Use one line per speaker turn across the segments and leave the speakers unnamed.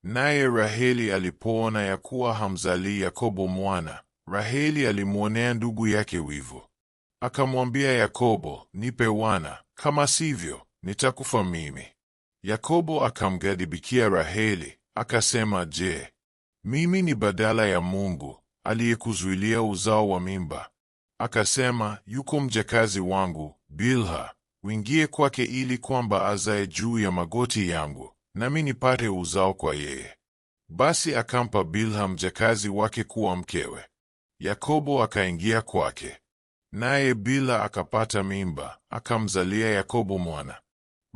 Naye Raheli alipoona ya kuwa hamzalii Yakobo mwana, Raheli alimwonea ndugu yake wivu. Akamwambia Yakobo, nipe wana, kama sivyo nitakufa mimi. Yakobo akamghadhibikia Raheli, akasema, je, mimi ni badala ya Mungu aliyekuzuilia uzao wa mimba? Akasema, yuko mjakazi wangu Bilha, uingie kwake ili kwamba azae juu ya magoti yangu, nami nipate uzao kwa yeye. Basi akampa Bilha mjakazi wake kuwa mkewe. Yakobo akaingia kwake, naye Bilha akapata mimba, akamzalia Yakobo mwana.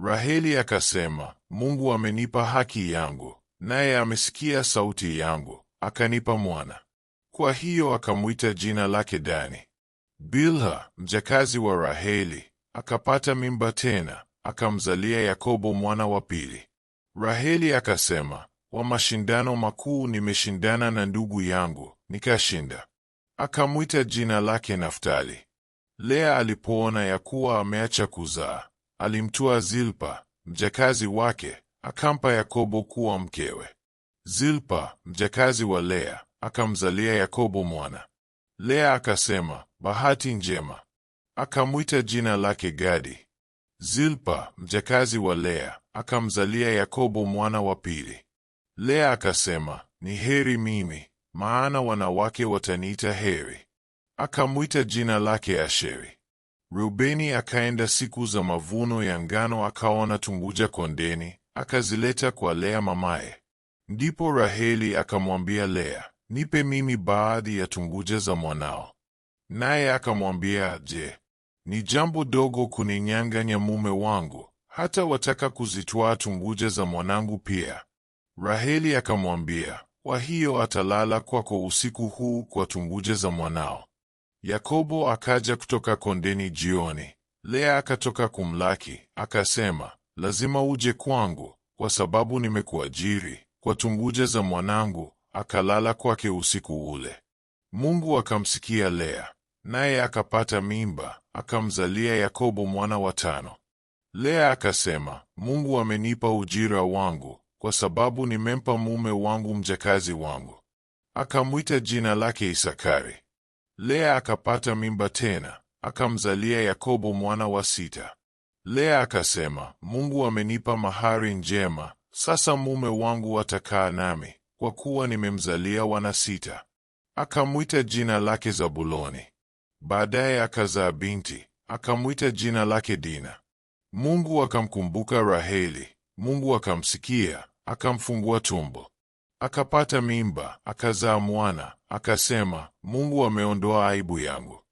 Raheli akasema, Mungu amenipa haki yangu, naye amesikia sauti yangu, akanipa mwana. Kwa hiyo akamwita jina lake Dani. Bilha, mjakazi wa Raheli, akapata mimba tena, akamzalia Yakobo mwana wa pili. Raheli akasema, wa mashindano makuu nimeshindana na ndugu yangu, nikashinda. Akamwita jina lake Naftali. Lea alipoona ya kuwa ameacha kuzaa, alimtoa Zilpa, mjakazi wake, akampa Yakobo kuwa mkewe. Zilpa, mjakazi wa Lea, akamzalia Yakobo mwana. Lea akasema, bahati njema. Akamwita jina lake Gadi. Zilpa, mjakazi wa Lea, akamzalia Yakobo mwana wa pili. Lea akasema, ni heri mimi, maana wanawake wataniita heri. Akamwita jina lake Asheri. Reubeni akaenda siku za mavuno ya ngano, akaona tunguja kondeni, akazileta kwa Lea mamaye. Ndipo Raheli akamwambia Lea, nipe mimi baadhi ya tunguja za mwanao. Naye akamwambia, je, ni jambo dogo kuninyang'anya mume wangu, hata wataka kuzitwaa tunguja za mwanangu pia? Raheli akamwambia, kwa hiyo atalala kwako usiku huu kwa tunguja za mwanao. Yakobo akaja kutoka kondeni jioni. Lea akatoka kumlaki, akasema, lazima uje kwangu, kwa sababu nimekuajiri kwa tunguja za mwanangu. Akalala kwake usiku ule. Mungu akamsikia Lea, naye akapata mimba, akamzalia Yakobo mwana wa tano. Lea akasema, Mungu amenipa ujira wangu, kwa sababu nimempa mume wangu mjakazi wangu. Akamwita jina lake Isakari. Lea akapata mimba tena, akamzalia Yakobo mwana wa sita. Lea akasema, Mungu amenipa mahari njema, sasa mume wangu atakaa nami, kwa kuwa nimemzalia wana sita. Akamwita jina lake Zabuloni. Baadaye akazaa binti, akamwita jina lake Dina. Mungu akamkumbuka Raheli, Mungu akamsikia, akamfungua tumbo. Akapata mimba, akazaa mwana, akasema, Mungu ameondoa aibu yangu.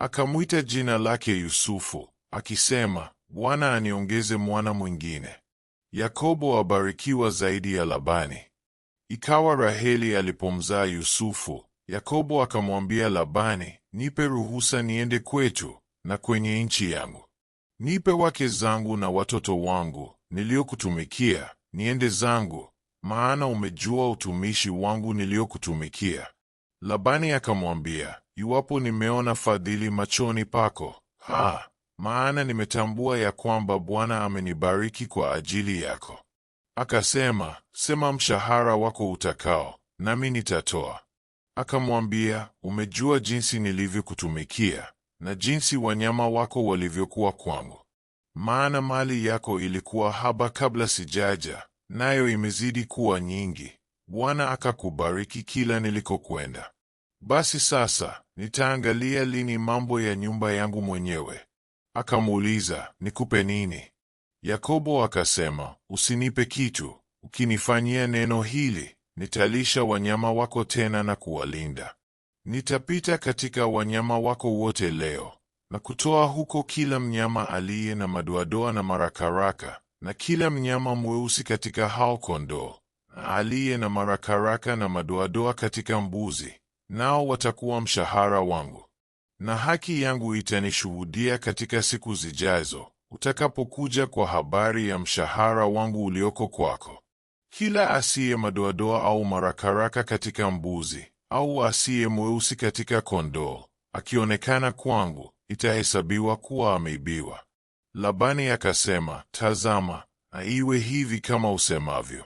Akamwita jina lake Yusufu, akisema, Bwana aniongeze mwana mwingine. Yakobo abarikiwa zaidi ya Labani. Ikawa Raheli alipomzaa Yusufu, Yakobo akamwambia Labani, nipe ruhusa niende kwetu na kwenye nchi yangu. Nipe wake zangu na watoto wangu niliokutumikia, niende zangu, maana umejua utumishi wangu niliokutumikia. Labani akamwambia, iwapo nimeona fadhili machoni pako, maana nimetambua ya kwamba Bwana amenibariki kwa ajili yako. Akasema, sema mshahara wako utakao, nami nitatoa. Akamwambia, umejua jinsi nilivyokutumikia, na jinsi wanyama wako walivyokuwa kwangu. Maana mali yako ilikuwa haba kabla sijaja, nayo imezidi kuwa nyingi. Bwana akakubariki kila nilikokwenda. Basi sasa, nitaangalia lini mambo ya nyumba yangu mwenyewe? Akamuuliza, nikupe nini? Yakobo akasema, usinipe kitu. Ukinifanyia neno hili, nitalisha wanyama wako tena na kuwalinda. Nitapita katika wanyama wako wote leo, na kutoa huko kila mnyama aliye na madoadoa na marakaraka, na kila mnyama mweusi katika hao kondoo, na aliye na marakaraka na madoadoa katika mbuzi, nao watakuwa mshahara wangu. Na haki yangu itanishuhudia katika siku zijazo, utakapokuja kwa habari ya mshahara wangu ulioko kwako. Kila asiye madoadoa au marakaraka katika mbuzi, au asiye mweusi katika kondoo, akionekana kwangu, itahesabiwa kuwa ameibiwa. Labani akasema, tazama, na iwe hivi kama usemavyo.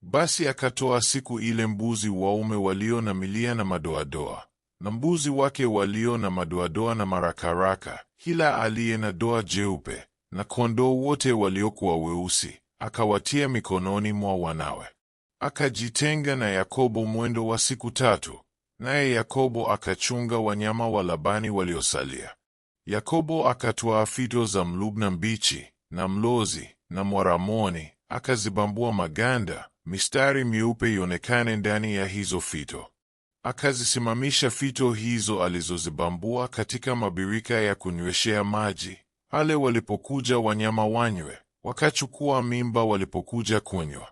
Basi akatoa siku ile mbuzi waume walio na milia na madoadoa, na mbuzi wake walio na madoadoa na marakaraka, kila aliye na doa jeupe, na kondoo wote waliokuwa weusi, akawatia mikononi mwa wanawe. Akajitenga na Yakobo mwendo wa siku 3, naye Yakobo akachunga wanyama wa Labani waliosalia. Yakobo akatwaa fito za mlubna mbichi na mlozi na mwaramoni, akazibambua maganda, mistari mieupe ionekane ndani ya hizo fito. Akazisimamisha fito hizo alizozibambua katika mabirika ya kunyweshea maji, pale walipokuja wanyama wanywe, wakachukua mimba walipokuja kunywa.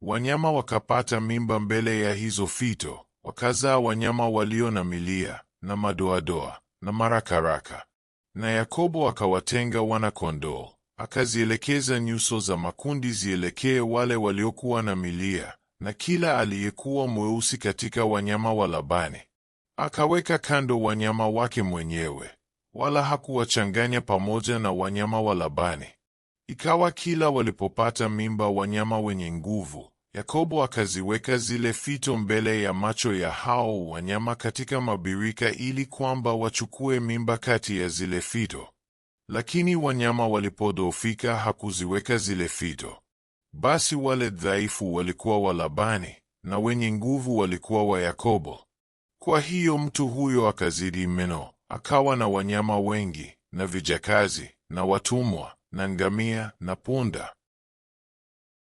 Wanyama wakapata mimba mbele ya hizo fito, wakazaa wanyama walio na milia na madoadoa na marakaraka. Na Yakobo akawatenga wana-kondoo, akazielekeza nyuso za makundi zielekee wale waliokuwa na milia, na kila aliyekuwa mweusi katika wanyama wa Labani. Akaweka kando wanyama wake mwenyewe, wala hakuwachanganya pamoja na wanyama wa Labani. Ikawa kila walipopata mimba wanyama wenye nguvu, Yakobo akaziweka zile fito mbele ya macho ya hao wanyama katika mabirika ili kwamba wachukue mimba kati ya zile fito. Lakini wanyama walipodhoofika hakuziweka zile fito. Basi wale dhaifu walikuwa wa Labani, na wenye nguvu walikuwa wa Yakobo. Kwa hiyo mtu huyo akazidi mno, akawa na wanyama wengi, na vijakazi, na watumwa, na ngamia, na punda,